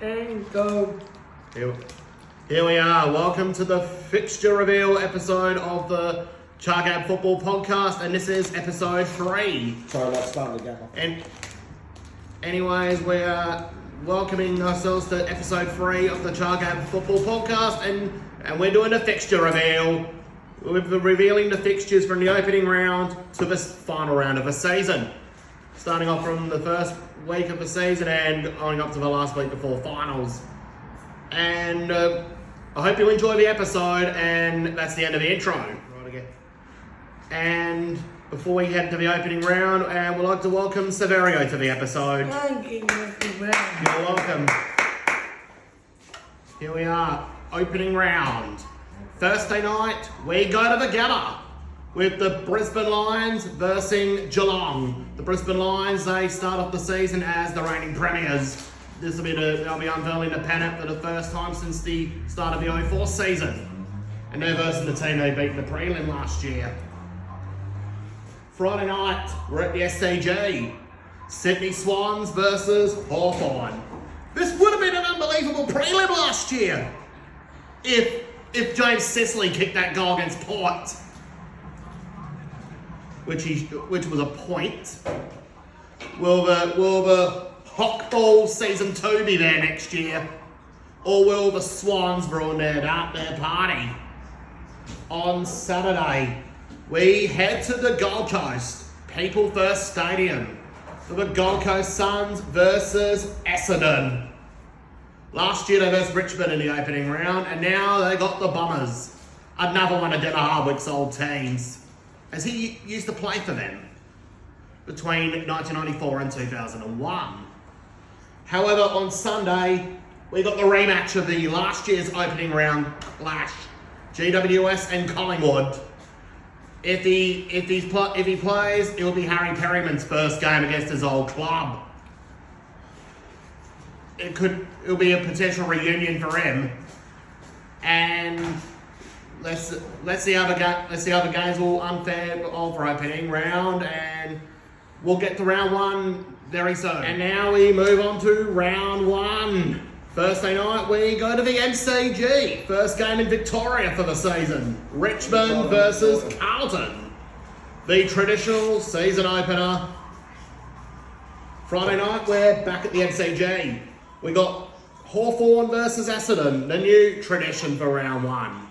And go. Here we are. Welcome to the Fixture Reveal episode of the ChaGab Football Podcast, and this is episode 3. Sorry, let's start again. And anyways, we are welcoming ourselves to episode 3 of the ChaGab Football Podcast, and we're doing a fixture reveal. We're revealing the fixtures from the opening round to the final round of the season. Starting off from the first week of the season and going up to the last week before finals. And I hope you enjoy the episode, and that's the end of the intro. Right again. And before we head to the opening round, we'd like to welcome Severio to the episode. Thank you, Mr. Brown. You're welcome. Here we are, opening round. Thursday night, we go to the Gabba with the Brisbane Lions versus Geelong. The Brisbane Lions, they start off the season as the reigning premiers. They'll be unveiling the pennant for the first time since the start of the 04 season. And they're versus the team they beat in the prelim last year. Friday night, we're at the SCG. Sydney Swans versus Hawthorn. This would have been an unbelievable prelim last year if James Sicily kicked that goal against Port, which was a point. Will the Hockball Season 2 be there next year? Or will the Swans ruin their party? On Saturday, we head to the Gold Coast, People First Stadium, for the Gold Coast Suns versus Essendon. Last year they versed Richmond in the opening round, and now they got the Bombers, another one of Denner Hardwick's old teams, as he used to play for them between 1994 and 2001. However, on Sunday, we got the rematch of the last year's opening round clash, GWS and Collingwood. If he plays, it'll be Harry Perryman's first game against his old club. It'll be a potential reunion for him. And let's see how the games will unfold for opening round, and we'll get to round 1 very soon. And now we move on to round 1. Thursday night, we go to the MCG. First game in Victoria for the season. Richmond versus Carlton. The traditional season opener. Friday night, we're back at the MCG. We got Hawthorn versus Essendon, the new tradition for round 1.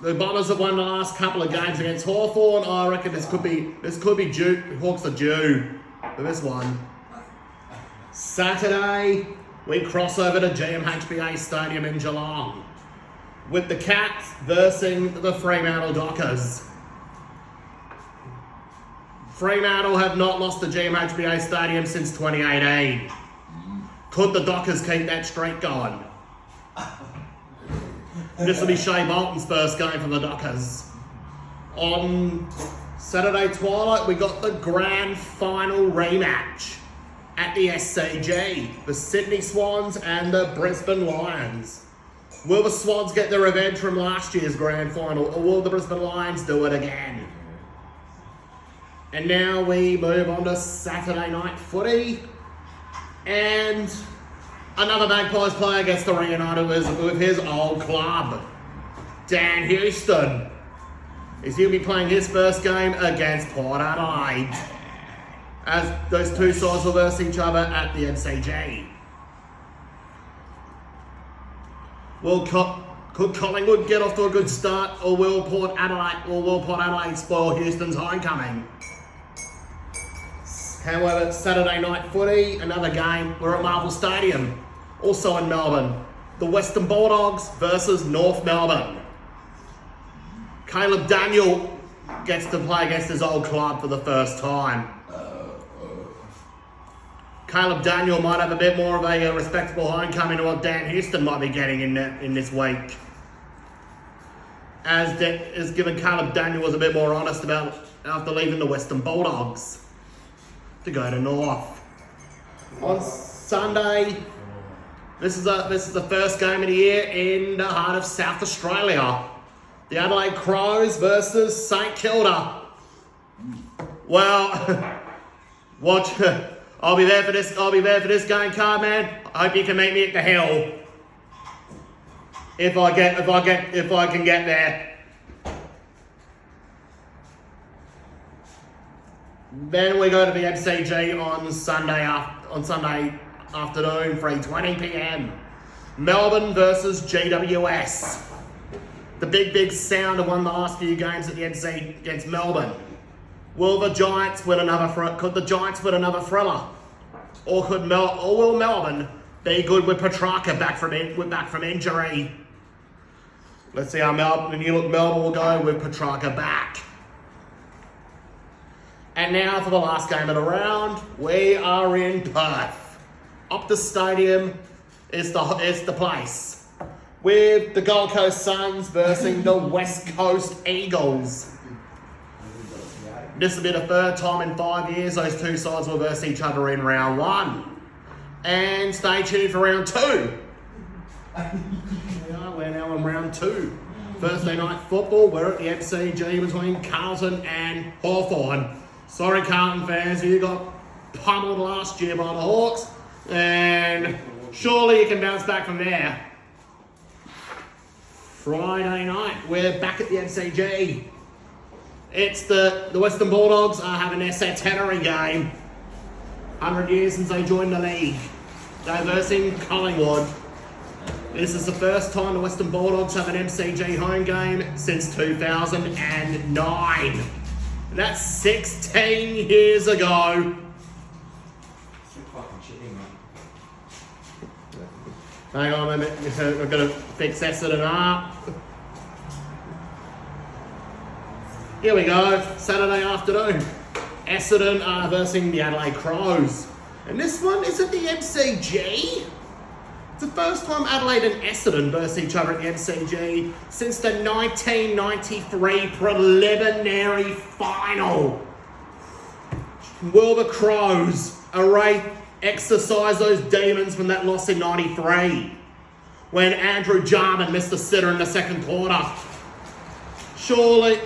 The Bombers have won the last couple of games against Hawthorn. I reckon this could be due. Hawks are due for this one. Saturday, we cross over to GMHBA Stadium in Geelong with the Cats versus the Fremantle Dockers. Fremantle have not lost the GMHBA Stadium since 2018. Could the Dockers keep that streak going? This will be Shea Bolton's first game for the Dockers. On Saturday twilight, we got the grand final rematch at the SCG, the Sydney Swans and the Brisbane Lions. Will the Swans get their revenge from last year's grand final, or will the Brisbane Lions do it again? And now we move on to Saturday night footy, and another Magpies player gets to reunite with his old club, Dan Houston, as he'll be playing his first game against Port Adelaide, as those two sides will verse each other at the MCG. Could Collingwood get off to a good start, or will Port Adelaide spoil Houston's homecoming? However, Saturday night footy, another game. We're at Marvel Stadium, also in Melbourne. The Western Bulldogs versus North Melbourne. Caleb Daniel gets to play against his old club for the first time. Caleb Daniel might have a bit more of a respectable homecoming than what Dan Houston might be getting in this week. As given Caleb Daniel was a bit more honest about after leaving the Western Bulldogs to go to North. On Sunday, this is the first game of the year in the heart of South Australia. The Adelaide Crows versus St Kilda. Well, I'll be there for this. I'll be there for this game, card man. I hope you can meet me at the hill. If I can get there. Then we go to the MCG on Sunday afternoon, 3:20 p.m. Melbourne versus GWS. The big sounder won the last few games at the MC against Melbourne. Will the Giants win another? Could the Giants win another thriller, or will Melbourne be good with Petrarca back from injury? Let's see how Melbourne will go with Petrarca back. And now for the last game of the round, we are in Perth. Optus Stadium is the place, with the Gold Coast Suns versus the West Coast Eagles. This will be the third time in 5 years those two sides will verse each other in round one. And stay tuned for round two. We're now in round two. Thursday night football, we're at the MCG between Carlton and Hawthorn. Sorry Carlton fans, you got pummeled last year by the Hawks, and surely you can bounce back from there. Friday night, we're back at the MCG. It's the Western Bulldogs are having their centenary game. 100 years since they joined the league. They're versing Collingwood. This is the first time the Western Bulldogs have an MCG home game since 2009. And that's 16 years ago. Hang on a minute, we're going to fix Essendon up. Here we go, Saturday afternoon. Essendon are versing the Adelaide Crows. And this one is at the MCG. It's the first time Adelaide and Essendon verse each other at the MCG since the 1993 preliminary final. Will the Crows exercise those demons from that loss in 93 when Andrew Jarman missed a sitter in the second quarter? Surely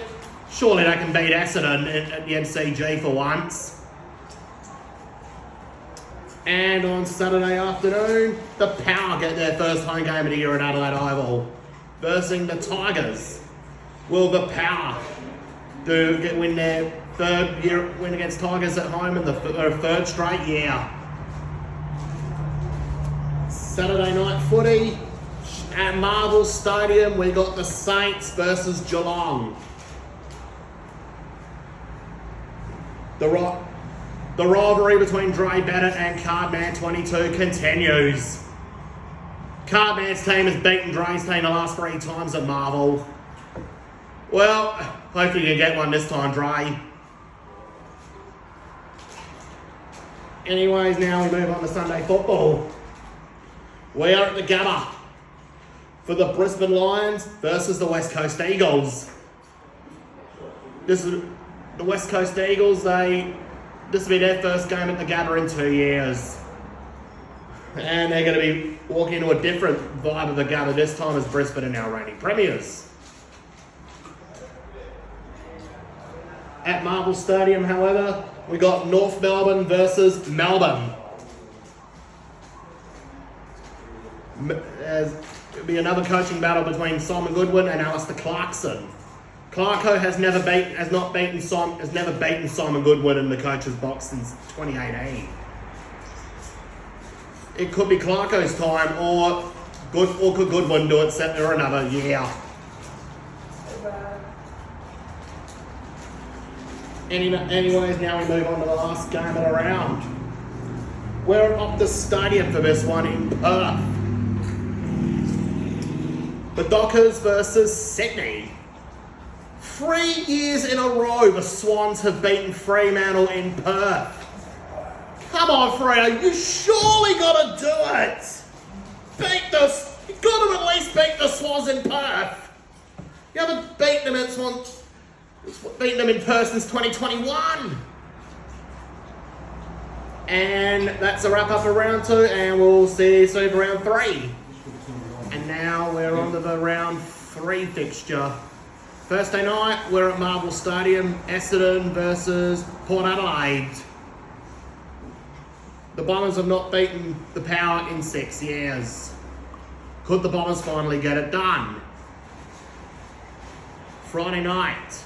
they can beat Essendon at the MCG for once. And on Saturday afternoon, the Power get their first home game of the year at Adelaide Oval, versing the Tigers. Will the Power win their third win against Tigers at home in the third straight year? Saturday night footy at Marvel Stadium, we got the Saints versus Geelong. The rivalry between Dre Bennett and Cardman 22 continues. Cardman's team has beaten Dre's team the last 3 times at Marvel. Well, hopefully you get one this time, Dre. Anyways, now we move on to Sunday football. We are at the Gabba for the Brisbane Lions versus the West Coast Eagles. This is the West Coast Eagles. This will be their first game at the Gabba in 2 years. And they're going to be walking into a different vibe of the Gabba this time as Brisbane are now reigning premiers. At Marvel Stadium, however, we got North Melbourne versus Melbourne. It'll be another coaching battle between Simon Goodwin and Alistair Clarkson. Clarko has never beaten Simon Goodwin in the coach's box since 2018. It could be Clarko's time, or could Goodwin do it for another year? Anyways, now we move on to the last game of the round. We're at Optus Stadium for this one in Perth. The Dockers versus Sydney. 3 years in a row the Swans have beaten Fremantle in Perth. Come on, Freo, you surely got to do it. You've got to at least beat the Swans in Perth. You haven't beaten them in Perth since 2021. And that's a wrap up of round 2, and we'll see you soon for round 3. And now we're on to the round 3 fixture. Thursday night, we're at Marvel Stadium, Essendon versus Port Adelaide. The Bombers have not beaten the Power in 6 years. Could the Bombers finally get it done? Friday night,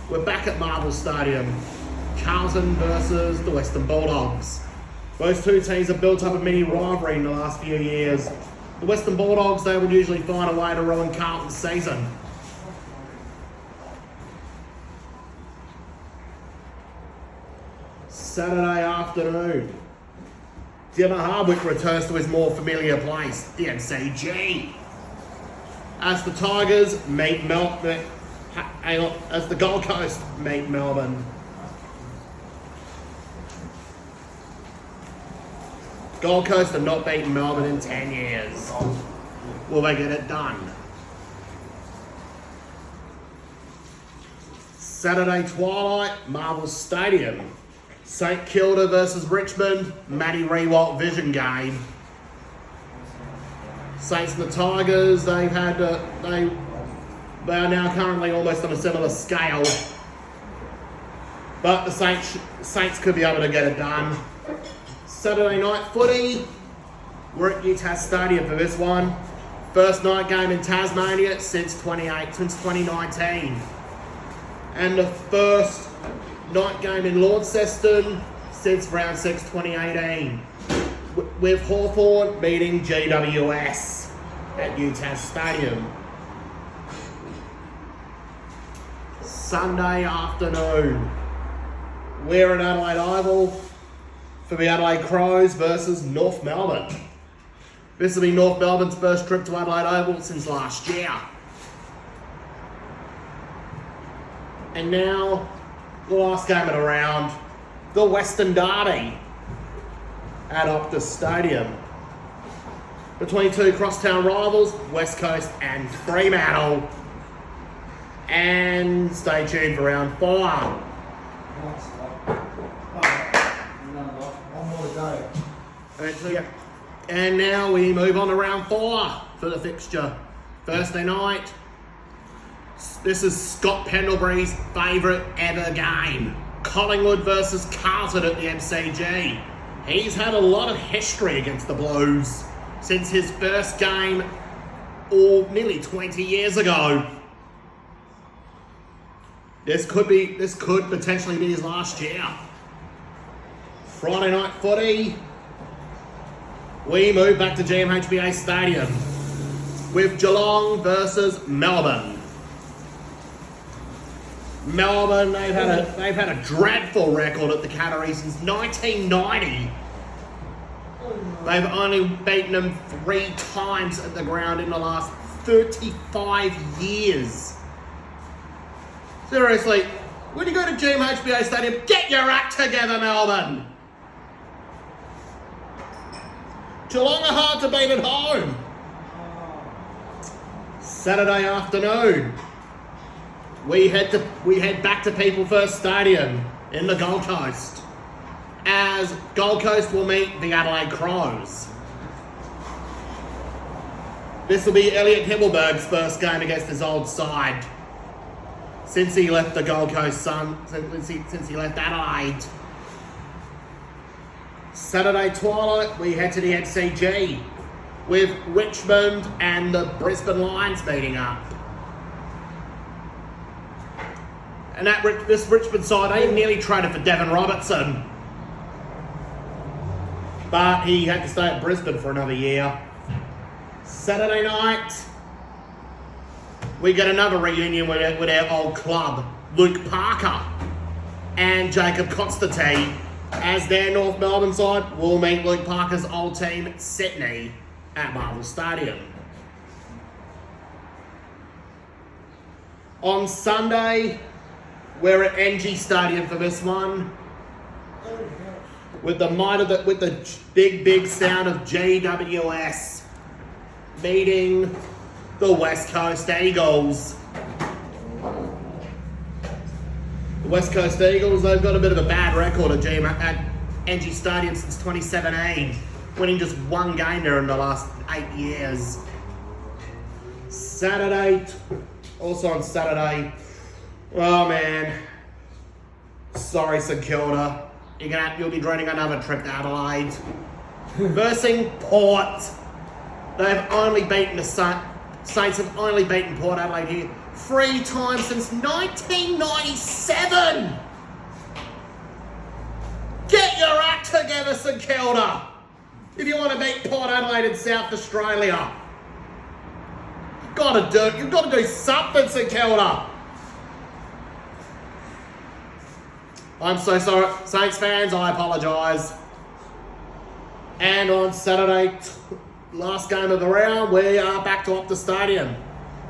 we're back at Marvel Stadium. Carlton versus the Western Bulldogs. Those two teams have built up a mini rivalry in the last few years. The Western Bulldogs, they would usually find a way to ruin Carlton's season. Saturday afternoon, Dimmer Hardwick returns to his more familiar place, the MCG. As the Tigers meet as the Gold Coast meet Melbourne. Gold Coast have not beaten Melbourne in 10 years. Will they get it done? Saturday twilight, Marvel Stadium. St Kilda versus Richmond, Matty Rewalt vision game. Saints and the Tigers, they are now currently almost on a similar scale. But the Saints could be able to get it done. Saturday night footy, we're at UTAS Stadium for this one. First night game in Tasmania since 2019. And the first night game in Launceston since round 6 2018. With Hawthorn beating GWS at UTAS Stadium. Sunday afternoon, we're at Adelaide Oval for the Adelaide Crows versus North Melbourne. This will be North Melbourne's first trip to Adelaide Oval since last year. And now, the last game of the round, the Western Derby at Optus Stadium. Between two crosstown rivals, West Coast and Fremantle. And stay tuned for round 5. And now we move on to round 4 for the fixture. Thursday night. This is Scott Pendlebury's favourite ever game. Collingwood versus Carlton at the MCG. He's had a lot of history against the Blues since his first game nearly 20 years ago. This could potentially be his last year. Friday night footy. We move back to GMHBA Stadium with Geelong versus Melbourne. Melbourne, they've had a dreadful record at the Cattery since 1990. They've only beaten them 3 times at the ground in the last 35 years. Seriously, when you go to GMHBA Stadium, get your act together, Melbourne. Geelong are hard to beat at home. Saturday afternoon, we head back to People First Stadium in the Gold Coast, as Gold Coast will meet the Adelaide Crows. This will be Elliot Himmelberg's first game against his old side since he left the Gold Coast since he left Adelaide. Saturday twilight, we head to the MCG with Richmond and the Brisbane Lions meeting up. And this Richmond side, they nearly traded for Devon Robertson, but he had to stay at Brisbane for another year. Saturday night, we get another reunion with our old club, Luke Parker and Jacob Constantine, as their North Melbourne side will meet Luke Parker's old team, Sydney, at Marvel Stadium. On Sunday, we're at NG Stadium for this one, with the big sound of GWS meeting the West Coast Eagles. The West Coast Eagles, they've got a bit of a bad record at NG Stadium since 2017, winning just 1 game there in the last 8 years. Also on Saturday, oh man, sorry St Kilda, you'll be dreading another trip to Adelaide. Versing Port. They've only beaten the Saints have only beaten Port Adelaide here 3 times since 1997. Get your act together, St Kilda. If you want to beat Port Adelaide in South Australia, you've got to do something, St Kilda. I'm so sorry, Saints fans, I apologise. And on Saturday, last game of the round, we are back to Optus Stadium.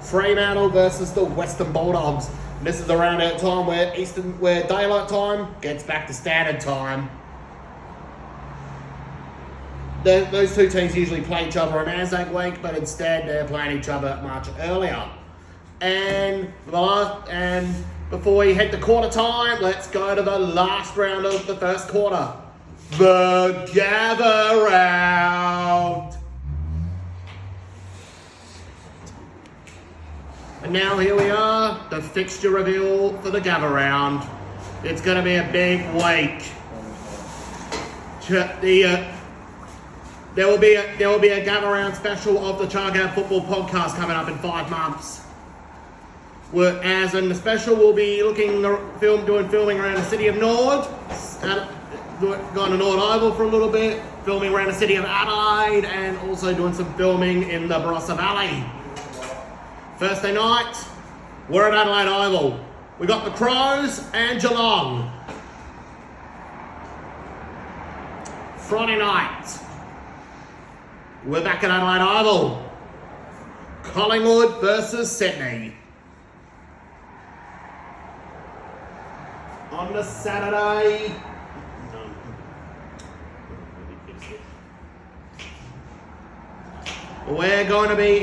Fremantle versus the Western Bulldogs. And this is the round out time where daylight time gets back to standard time. Those two teams usually play each other on Anzac Week, but instead they're playing each other much earlier. And before we head to quarter time, let's go to the last round of the first quarter. The gather round. And now here we are, the fixture reveal for the gather round. It's going to be a big week. There will be a gather round special of the ChaGab football podcast coming up in 5 months. As in the special, we'll be doing filming around the city of Nord, going to Nord Oval for a little bit, filming around the city of Adelaide, and also doing some filming in the Barossa Valley. Thursday night, we're at Adelaide Oval. We got the Crows and Geelong. Friday night, we're back at Adelaide Oval. Collingwood versus Sydney. On the Saturday, we're going to be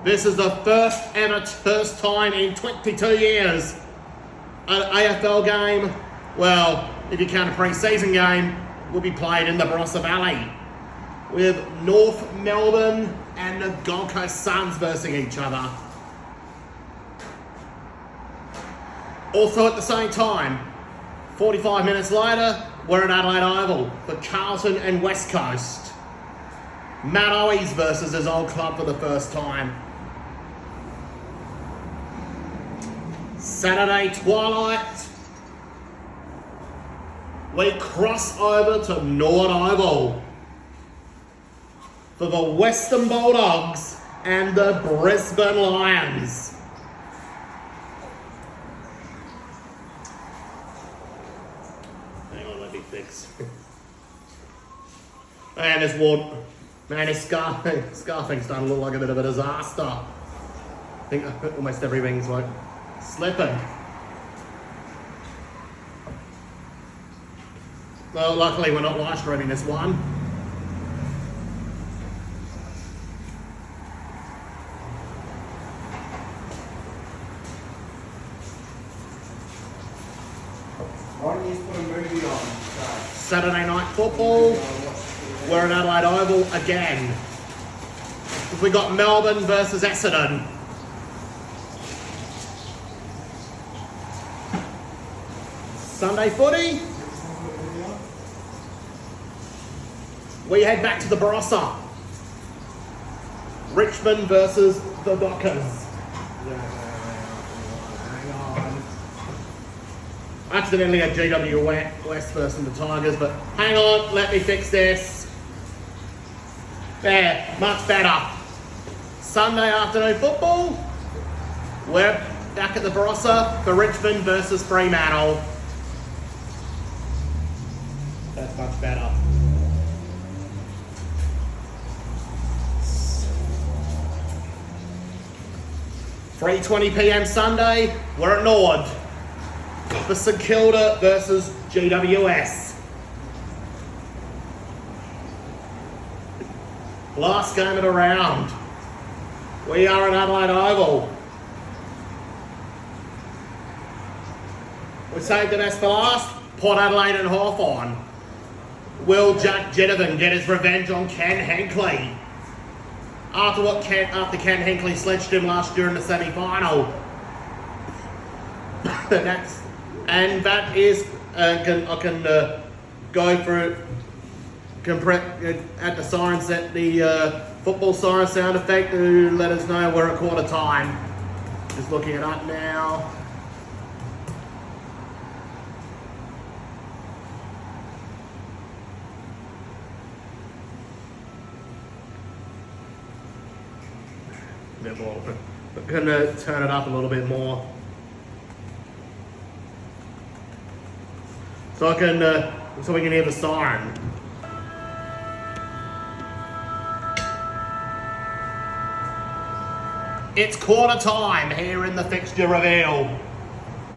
this is the first time in 22 years an AFL game, well, if you count a pre-season game, will be played in the Barossa Valley, with North Melbourne and the Gold Coast Suns versing each other. Also at the same time, 45 minutes later, we're at Adelaide Oval for Carlton and West Coast. Matt Owies versus his old club for the first time. Saturday twilight, we cross over to Nord Oval for the Western Bulldogs and the Brisbane Lions. Hang on, let me fix. And this scarfing's starting to look like a bit of a disaster. I think almost everything's like slipping. Well, luckily we're not live streaming this one. Why don't you just put a movie on? Saturday night football. We're at Adelaide Oval again. We got Melbourne versus Essendon. Sunday footy. We head back to the Barossa. Richmond versus the Dockers. Hang on. Accidentally had GW West versus the Tigers, but hang on, let me fix this. There, much better. Sunday afternoon football. We're back at the Barossa for Richmond versus Fremantle. That's much better. 3:20 PM Sunday, we're at Nord for St Kilda versus GWS. Last game of the round. We are at Adelaide Oval. We saved the best for last. Port Adelaide and Hawthorn. Will Jack Jenovan get his revenge on Ken Hinkley? After Ken Hinkley sledged him last year in the semi-final. That is I can go through, at the siren set the football siren sound effect to let us know we're at quarter time. Just looking it up now. A bit more. I'm gonna turn it up a little bit more. So so we can hear the siren. It's quarter time here in the fixture reveal.